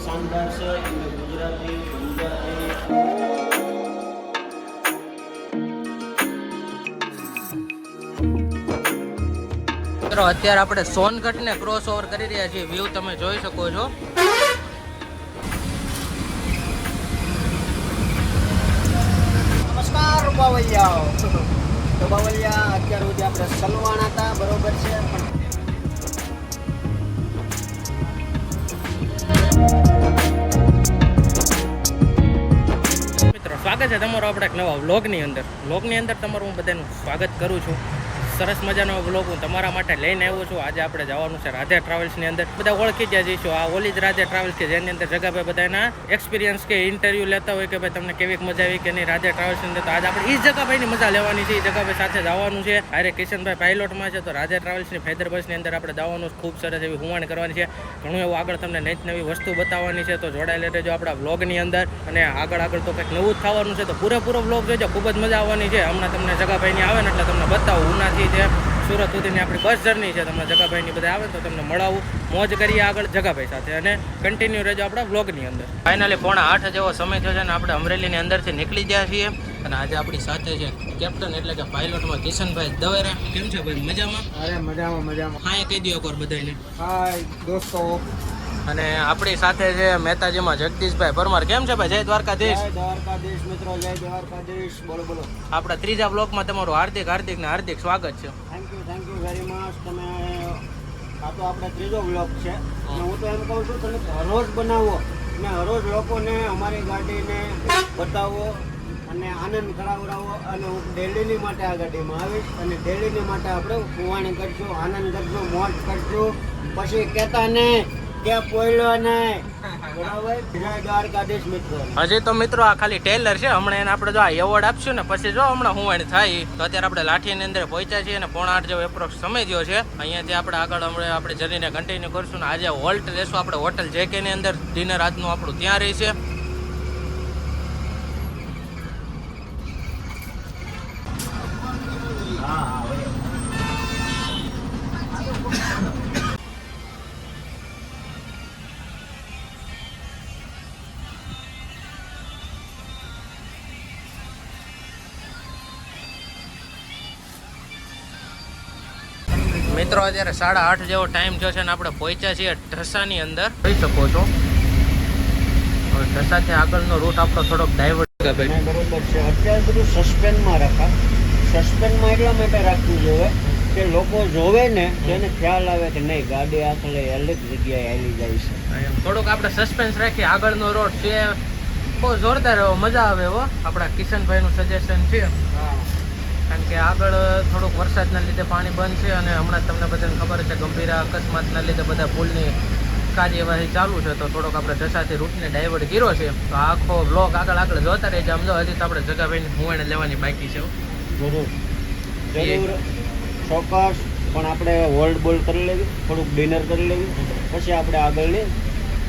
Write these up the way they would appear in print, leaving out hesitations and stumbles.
શાનદાર છે. એમાં ગુજરાતી, પંજાબી. મિત્રો અત્યારે આપણે સોનગઢ ને ક્રોસ ઓવર કરી રહ્યા છીએ. વ્યૂ તમે જોઈ શકો છો. નમસ્કાર બાવલિયાઓ. તો બાવલિયા અત્યાર સુધી આપણે સલવાણ હતા, બરોબર છે. મિત્રો સ્વાગત છે તમારું આપણે એક નવા વ્લોગની અંદર. તમારું હું બધાનું સ્વાગત કરું છું. સરસ મજાનો વ્લોગ હું તમારા માટે લઈને આવ્યો છું. આજે આપણે જવાનું છે રાધે ટ્રાવેલ્સની અંદર. બધા ઓળખી ગયા જઈશું. આ ઓલી જ રાધે ટ્રાવેલ્સ કે જેની અંદર જગાભાઈ બધાના એક્સપિરિયન્સ કે ઇન્ટરવ્યૂ લેતા હોય કે ભાઈ તમને કેવી મજા આવી કે નહીં રાધે ટ્રાવેલ્સની અંદર. તો આજે આપણે એ જગાભાઈની મજા લેવાની છે. એ જગાભાઈ સાથે જવાનું છે. અરે કિશનભાઈ પાયલોટમાં છે, તો રાધે ટ્રાવેલ્સની ફેદર બસની અંદર આપણે જવાનું ખૂબ સરસ એવી હુવાણ કરવાની છે. ઘણું એવું આગળ તમને નવી વસ્તુ બતાવવાની છે. તો જોડાયેલા રહેજો આપણા વ્લોગની અંદર. અને આગળ તો કંઈક નવું જ થવાનું છે. તો પૂરેપૂરો વ્લોગ જોજો, ખૂબ જ મજા આવવાની છે. હમણાં તમને જગાભાઈની આવે ને એટલે તમને બતાવું. ઉનાથી સુરત સુધીની આપણી બસ જર્ની છે. તમને જગાભાઈની બધા આવે તો તમને મળાવું, મોજ કરીએ આગળ જગાભાઈ સાથે. અને કન્ટિન્યુ રહેજો આપણા વ્લોગની અંદર. ફાઇનલી 7:45 જેવો સમય થયો છે અને આપણે અમરેલીની અંદરથી નીકળી ગયા છીએ. અને આજે આપણી સાથે છે કેપ્ટન એટલે કે પાયલોટમાં કિશનભાઈ દવેરા. કેમ છે ભાઈ? મજામાં? અરે મજામાં. હા, કહી દો એકવાર બધાને. હાય દોસ્તો. અને આપણી સાથે છે મહેતાજીમાં જગદીશભાઈ પરમાર. કેમ છે ભાઈ? જય દ્વારકાધીશ. જય દ્વારકાધીશ મિત્રો, જય દ્વારકાધીશ. બોલો. આપણા ત્રીજા બ્લોકમાં તમારું હાર્દિક સ્વાગત છે. Thank you very much. તમે આ તો આપણે ત્રીજો બ્લોગ છે. અને હું તો એમ કહું છું તમે હરરોજ બનાવો ને હરરોજ લોકોને અમારી ગાડીને બતાવો અને આનંદ કરાવડાવો. અને હું ડેલીની માટે આ ગાડીમાં આવીશ અને ડેલીની માટે આપણે કુવાણી કરશું, આનંદ કરશું, મોજ કરશું. પછી કહેતા નહીં કે પોયલો નહીં. બરાબર? જય દ્વારકાધીશ મિત્રો. હજી તો મિત્રો આ ખાલી ટેલર છે. હમણાં એને આપણે જો આ એવોર્ડ આપશું ને પછી જો હમણાં હુવાણ થાય. તો અત્યારે આપણે લાઠીની અંદર પહોંચ્યા છીએ અને 7:45 જેવો એપ્રોક્સ સમય થયો છે. અહીંયાથી આપણે આગળ હમણાં આપણે જર્નીને કન્ટિન્યુ કરશું. ને આજે હોલ્ટ લેશું આપણે હોટલ JK ની અંદર. ડિનર આજનું આપણું ત્યાં રહી છે. મિત્રો અત્યારે 8:30 જેવો ટાઈમ થયો છે અને આપણે પહોંચ્યા છીએ ઢસાની અંદર. જોઈ શકો છો હવે ઢસાથી આગળનો રૂટ આપણો થોડોક ડાયવર્ટ. બરોબર છે. અત્યારે બધું સસ્પેન્ડમાં રખાય. સસ્પેન્ડમાં એટલા માટે રાખવું જોઈએ કે લોકો જોવે ને તેને ખ્યાલ આવે કે નહીં ગાડી આખલે અલગ જગ્યાએ આવી જાય છે. થોડુંક આપણે સસ્પેન્સ રાખીએ. આગળનો રોડ છે બહુ જોરદાર એવો, મજા આવે એવો. આપણા કિશનભાઈનું સજેશન છે. કારણ કે આગળ થોડુંક વરસાદના લીધે પાણી બંધ છે અને હમણાં તમને બધાને ખબર છે ગંભીર અકસ્માતના લીધે બધા પુલની કાર્યવાહી ચાલુ છે. તો થોડોક આપણે ઢસાથી રૂટને ડાયવર્ટ કર્યો છે. તો આખો બ્લોક આગળ જોતા રહેજો. આમ જો હજી તો આપણે જગાભાઈની હુવાણ લેવાની બાકી છે. જરૂર ચોક્કસ. પણ આપણે હોલ્ડ બોલ કરી લેવી, થોડુંક ડિનર કરી લેવી, પછી આપણે આગળની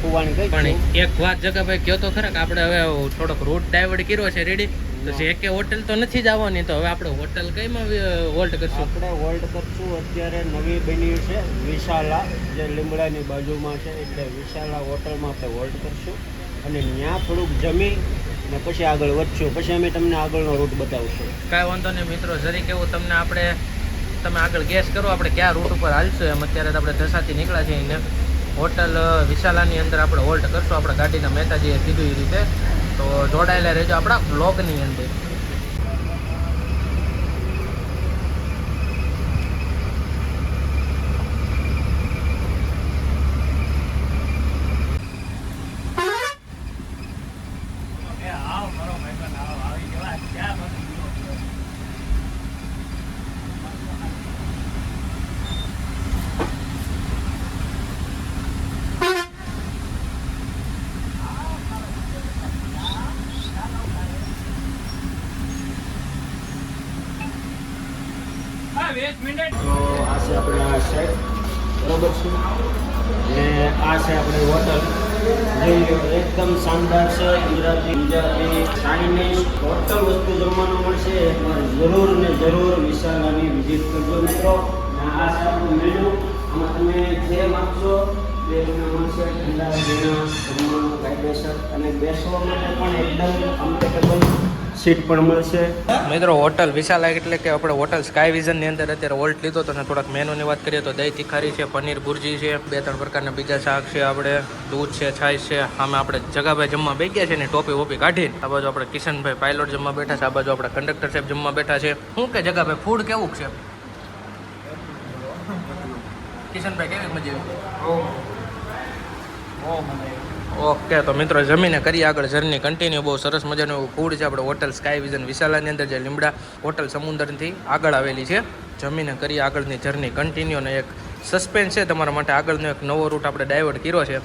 હુવાણી કઈ. પણ એક વાત જગાભાઈ કહો તો ખરા કે આપણે હવે થોડોક રૂટ ડાયવર્ટ કર્યો છે રેડી. તો JK હોટલ તો નથી જવાની. તો હવે આપણે હોટલ કઈમાં હોલ્ડ કરશું? આપણે હોલ્ડ કરશું અત્યારે નવી બની છે વિશાલા, જે લીમડાની બાજુમાં છે. એટલે વિશાલા હોટલમાં આપણે હોલ્ડ કરશું અને ત્યાં થોડુંક જમી અને પછી આગળ વધશું. પછી અમે તમને આગળનો રૂટ બતાવશું. કાંઈ વાંધો નહીં મિત્રો. જરીક એવું તમને તમે આગળ ગેસ કરો આપણે કયા રૂટ ઉપર હાલશું. એમ અત્યારે આપણે ઢસાથી નીકળ્યા છીએ ને હોટલ વિશાલાની અંદર આપણે હોલ્ડ કરશું. આપણા ગાડીના મહેતાજીએ કીધું એ રીતે. તો જોડાયેલા રહેજો આપણા બ્લોગની અંદર. તો આ છે આપણે આ સાઈડ, બરોબર છે. અને આ છે આપણી હોટલ, જે એકદમ શાનદાર છે. ગુજરાતી ચાઇનીઝ ટોટલ વસ્તુ જમવાનું મળશે. એકવાર જરૂર વિશાલાની વિઝિટ કરજો મિત્રો. આ છે આપણું મેનુ. આમાં તમે જે માગશો તે તમને મળશે. મળશે, ઠંડા ઝીણા જમવાનું કાયદેસર, અને બેસવા માટે પણ એકદમ કમ્ફર્ટેબલ સીટ પણ મળશે. મિત્રો હોટલ વિશાલ એટલે કે આપણે હોટલ સ્કાય વિઝનની અંદર અત્યારે હોલ્ટ લીધો તો થોડાક મેનુની વાત કરીએ તો દહીં તિખારી છે, પનીર ભુરજી છે, 2-3 પ્રકારના બીજા શાક છે, આપણે દૂધ છે, છાશ છે. આમે આપણે જગાભાઈ જમવા બેસી ગયા છે ને ટોપી વોપી કાઢીને આ બાજુ આપણે કિશનભાઈ પાયલોટ જમવા બેઠા છે, આ બાજુ આપણા કંડક્ટર સાહેબ જમવા બેઠા છે. શું કે જગાભાઈ ફૂડ કેવું છે? કિશનભાઈ કેવી મજા આવી? ઓકે તો મિત્રો જમીને કરી આગળ જર્ની કન્ટિન્યુ. બહુ સરસ મજાનું એવું ફૂડ છે આપણે હોટલ સ્કાય વિઝન વિશાલાની અંદર, જે લીમડા હોટલ સમુદ્રથી આગળ આવેલી છે. જમીને કરી આગળની જર્ની કન્ટિન્યુ, અને એક સસ્પેન્સ છે તમારા માટે. આગળનો એક નવો રૂટ આપણે ડાયવર્ટ કર્યો છે.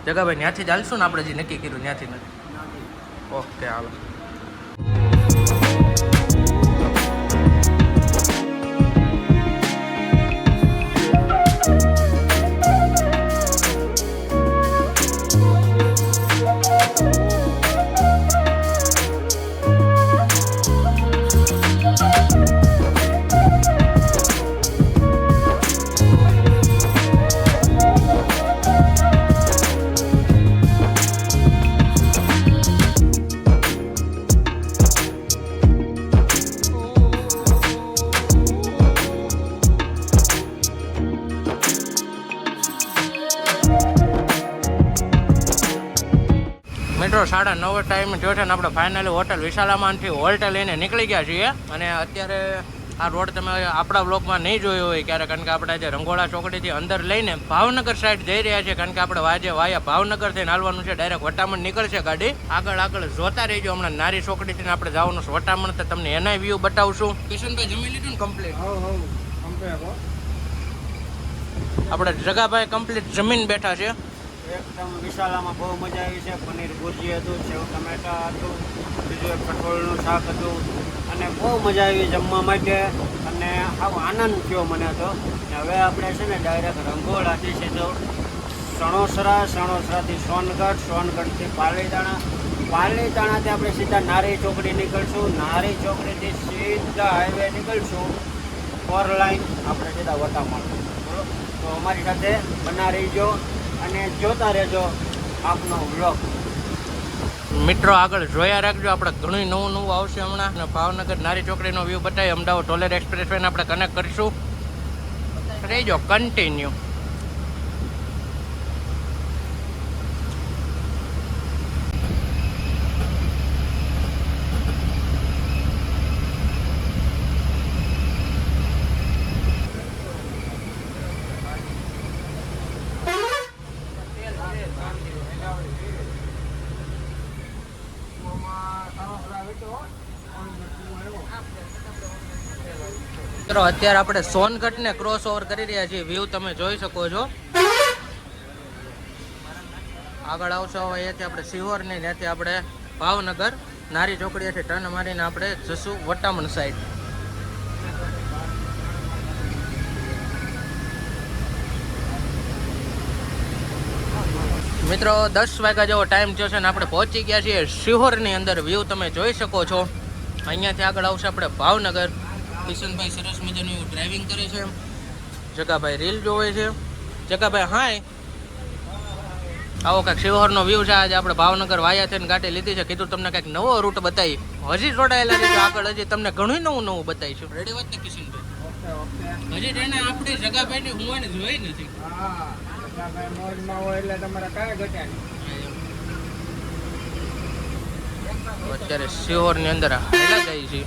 જગાભાઈ ત્યાંથી જ હાલશું ને આપણે જે નક્કી કર્યું ત્યાંથી નથી? ઓકે હાલો. મિત્રો 9:30 ટાઈમ થયો છે ને આપણે ફાઇનલી હોટલ વિશાલામાંથી હોલ્ટ લઈને નીકળી ગયા છીએ. અને અત્યારે આ રોડ તમે આપણા બ્લોગમાં નહીં જોયો હોય ક્યારે, કારણ કે આપણે આજે રંગોળા ચોકડીથી અંદર લઈને ભાવનગર સાઈડ જઈ રહ્યા છીએ, કારણ કે આપણે વાયા ભાવનગર થઈને હાલવાનું છે. ડાયરેક્ટ વટામણ નીકળશે ગાડી. આગળ જોતા રહીજો. હમણાં નારી ચોકડીથી આપણે જવાનું છે વટામણ, તો તમને એના વ્યૂ બતાવશું. કિશનભાઈ જમી લીધું ને કમ્પ્લીટ? આપણે જગાભાઈ કમ્પ્લીટ જમીન બેઠા છે. એકદમ વિશાલામાં બહુ મજા આવી છે. પનીર ભુરજી હતું, સેવ ટમેટા હતું, બીજું એક કઠોળનું શાક હતું, અને બહુ મજા આવી જમવા માટે. અને આવો આનંદ થયો મને તો. હવે આપણે છે ને ડાયરેક્ટ રંગોળાથી સીધો સણોસરાથી સોનગઢથી પાલીતાણાથી આપણે સીધા નારી ચોકડી નીકળશું. નારી ચોકડીથી સીધા હાઈવે નીકળશું 4 લાઈન આપણે સીધા વટામણ. તો અમારી સાથે બના રહીજો અને જોતા રહેજો આપનો વ્લોગ. મિત્રો આગળ જોયા રાખજો, આપણે ઘણું નવું આવશે હમણાં. અને ભાવનગર નારી ચોકડીનો વ્યૂ બતાવી અમદાવાદ ટોલેર એક્સપ્રેસ વેને આપણે કનેક્ટ કરીશું. રહેજો કન્ટિન્યુ. મિત્રો અત્યારે આપણે સોનગઢને ક્રોસ ઓવર કરી રહ્યા છીએ. વ્યૂ તમે જોઈ શકો છો. આગળ આવશો અહીંયાથી આપણે સિહોર ને ત્યાંથી આપણે ભાવનગર નારી ચોકડીએથી ટર્ન મારીને આપણે જશું વટામણ સાઈડ. મિત્રો 10 વાગ્યા જેવો ટાઈમ થયો છે ને આપણે પહોંચી ગયા છીએ સિહોરની અંદર. વ્યૂ તમે જોઈ શકો છો. અહીંયાથી આગળ આવશે આપણે ભાવનગર. કિશનભાઈ સરસ મજાનું એવું ડ્રાઇવિંગ કરે છે. જગાભાઈ રીલ જોવે છે. જગાભાઈ હાય. આવો કાંઈક શિહોરનો વ્યૂ છે. આજે આપણે ભાવનગર વાયા થઈને ગાડી લીધી છે. કીધું તમને કાંઈક નવો રૂટ બતાવી. હજી જોડાયેલા રહેજો આગળ, હજી તમને ઘણું નવું બતાવીશું. રેડી વાત ને કિશનભાઈ? હજી તેને આપણી જગાભાઈની હું એને જોઈ નથી. અત્યારે શિહોરની અંદર હાલા જાય છે.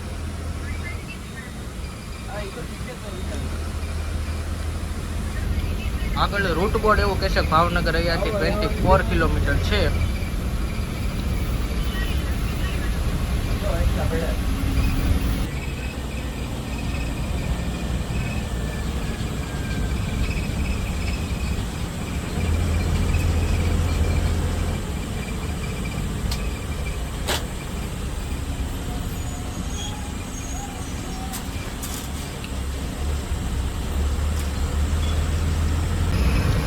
આગળ રૂટ બોર્ડ એવું કહેશે ભાવનગર અહીંયાથી 24 કિલોમીટર છે.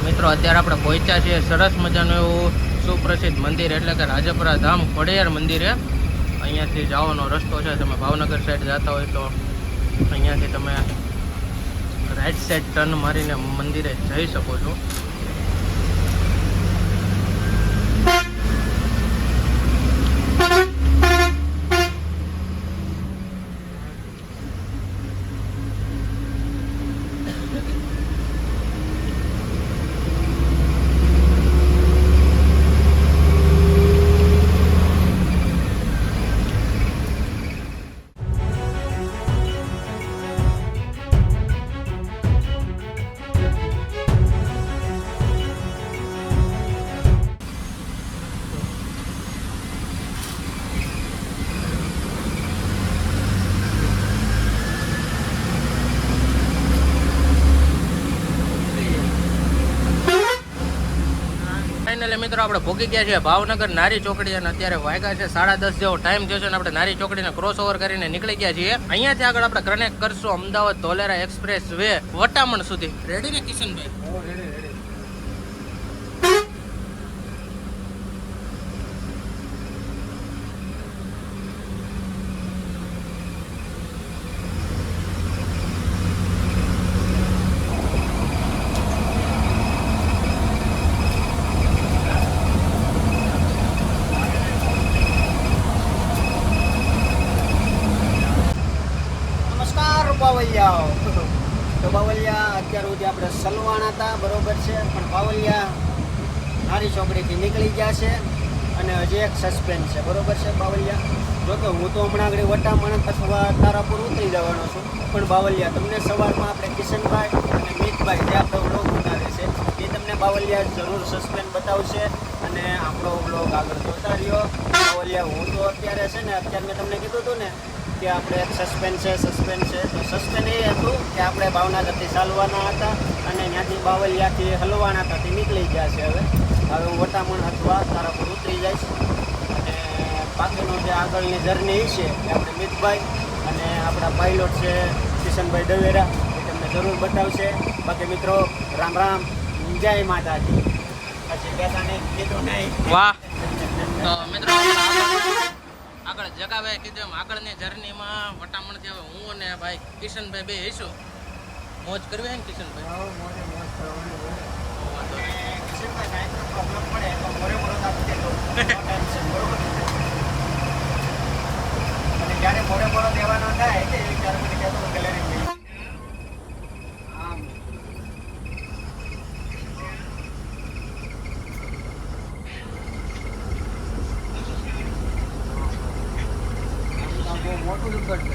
મિત્રો અત્યારે આપણે પહોંચ્યા છીએ સરસ મજાનું એવું સુપ્રસિદ્ધ મંદિર એટલે કે રાજપરા ધામ ખોડિયાર મંદિરે. અહીંયાથી જવાનો રસ્તો છે. તમે ભાવનગર સાઈડ જતા હોય તો અહીંયાથી તમે રાઈટ સાઈડ ટર્ન મારીને મંદિરે જઈ શકો છો. ફાઇનલી મિત્રો આપણે ભોગી ગયા છીએ ભાવનગર નારી ચોકડી અને અત્યારે વાગ્યા છે 10:30 જેવો ટાઈમ થયો છે અને આપણે નારી ચોકડીને ક્રોસ ઓવર કરીને નીકળી ગયા છીએ. અહીંયાથી આગળ આપણે કનેક્ટ કરશું અમદાવાદ ધોલેરા એક્સપ્રેસ વે વટામણ સુધી. રેડી ને કિશનભાઈ? બાવલિયા તો બાવલિયા અત્યાર સુધી આપણે સલવાણા હતા બરોબર છે, પણ બાવલિયા નારી ચોકડીથી નીકળી ગયા છે અને હજી એક સસ્પેન્સ છે બરોબર છે બાવલિયા. જો કે હું તો હમણાં આગળ વટામણ અથવા તારાપુર ઉતરી જવાનો છું, પણ બાવલિયા તમને સવારમાં આપણે કિશનભાઈ અને મિતભાઈ જે આપણો વ્લોગ ઉતારે છે એ તમને બાવલિયા જરૂર સસ્પેન્સ બતાવશે અને આપણો વ્લોગ આગળ જોતા રહ્યો. બાવલિયા હું તો અત્યારે છે ને અત્યારે મેં તમને કીધું હતું ને કે આપણે એક સસ્પેન્સ છે તો સસ્પેન્સ એ હતું કે આપણે ભાવનગરથી ચાલવાના હતા અને ત્યાંથી બાવલિયાથી હલવાના હતા તે નીકળી ગયા છે. હવે હું વટામણ અથવા તારાપુર ઉતરી જઈશ અને બાકીનો જે આગળની જર્ની છે એ આપણે મિતભાઈ અને આપણા પાયલોટ છે કિશનભાઈ દવેરા એ તમને જરૂર બતાવશે. બાકી મિત્રો રામ રામ, જય માતાજી. પછી બેસાને કીધું નહીં. વાહ. તો મિત્રો આગળ જગાભાઈ કીધું એમ આગળની જર્નીમાં વટામણથી હવે હું અને ભાઈ કિશનભાઈ બે હઈશું. મોજ કરવી હોય ને કિશનભાઈ? કિશનભાઈ પ્રોબ્લેમ પડે તો અને જ્યારે મોડે દેવાનો થાય ત્યારે મને કહેતો ગેલેરી મોટું દુઃખ છે.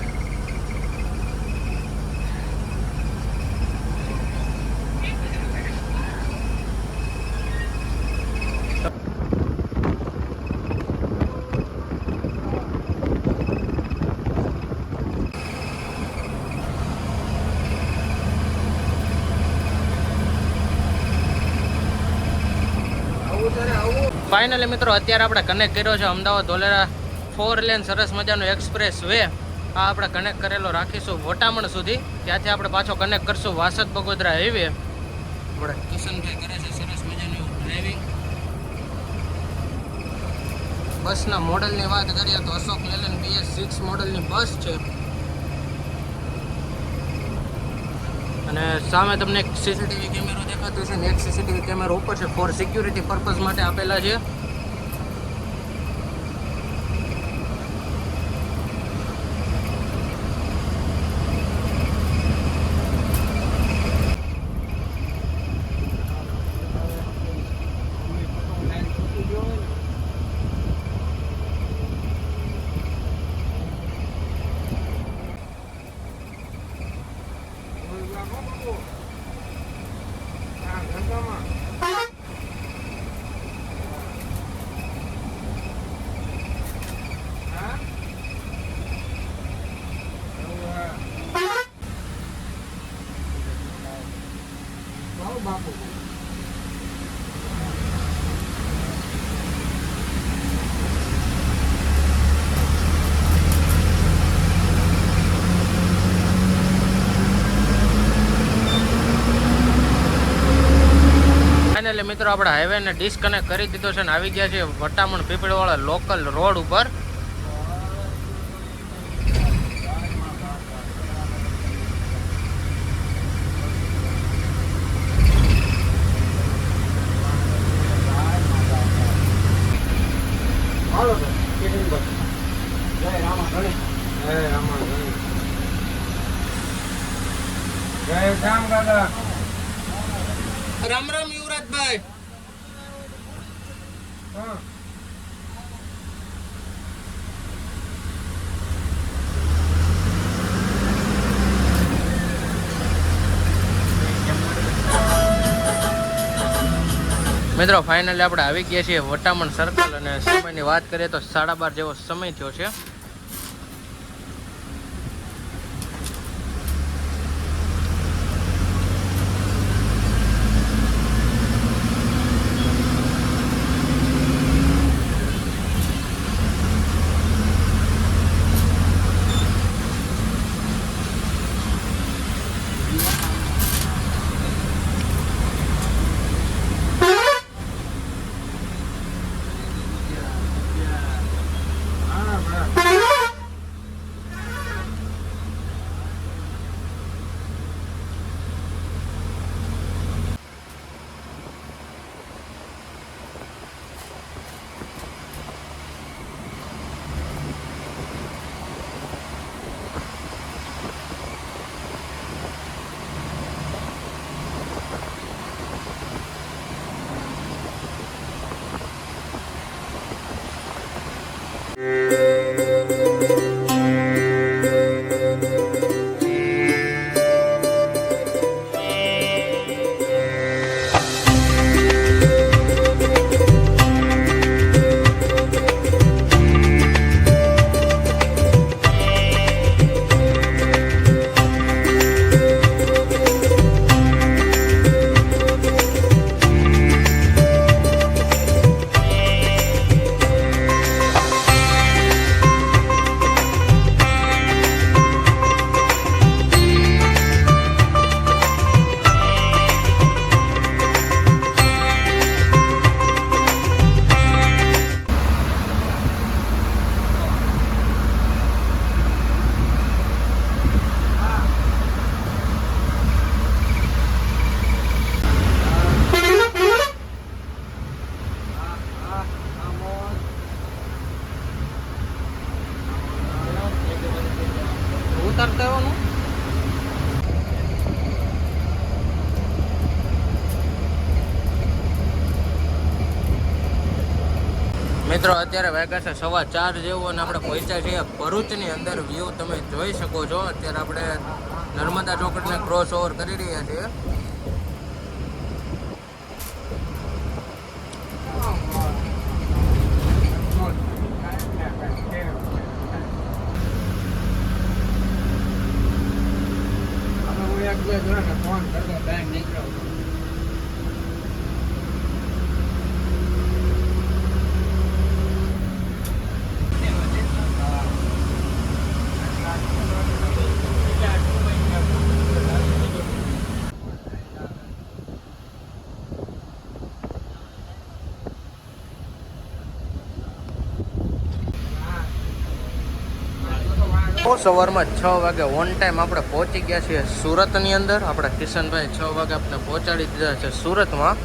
ફાઇનલી મિત્રો અત્યારે આપણે કનેક્ટ કર્યો છે અમદાવાદ ધોલેરા 4 લેન સરસ મજાનો એક્સપ્રેસ વે. આ આપણે કનેક્ટ કરેલો રાખીશું વટામણ સુધી. ત્યાંથી આપણે પાછો કનેક્ટ કરશું વાસદ બગોદરા હાઈવે. આપણે કિશનભાઈ કરે છે સરસ મજાનું ડ્રાઇવિંગ. બસના મોડલની વાત કરીએ તો અશોક લેલેન્ડ BS6 મોડલની બસ છે અને સામે તમને એક સીસીટીવી કેમેરો દેખાતો છે ને એક સીસીટીવી કેમેરો ઉપર છે ફોર સિક્યુરિટી પર્પઝ માટે આપેલા છે. બાપુ ફાઇનલી મિત્રો આપણે હાઈવેને ડિસ્કનેક્ટ કરી દીધો છે ને આવી ગયા છે વટામણ પીપળવાળા લોકલ રોડ ઉપર. રામ રામ યુવરાજભાઈ. મિત્રો ફાઇનલી આપણે આવી ગયા છીએ વટામણ સર્કલ અને સમયની વાત કરીએ તો 12:30 જેવો સમય થયો છે. મિત્રો અત્યારે વાગ્યા છે 4:15 જેવું અને આપણે પહોંચ્યા છીએ ભરૂચની અંદર. વ્યૂ તમે જોઈ શકો છો. અત્યારે આપણે નર્મદા ચોકડીને ક્રોસ ઓવર કરી રહ્યા છીએ. ફોન કરતો ટાઈમ નીકળ્યો. સવારમાં 6 વાગે ઓન ટાઈમ આપણે પહોંચી ગયા છીએ સુરતની અંદર. આપણા કિશનભાઈ 6 વાગે આપણે પહોંચાડી દીધા છે સુરતમાં.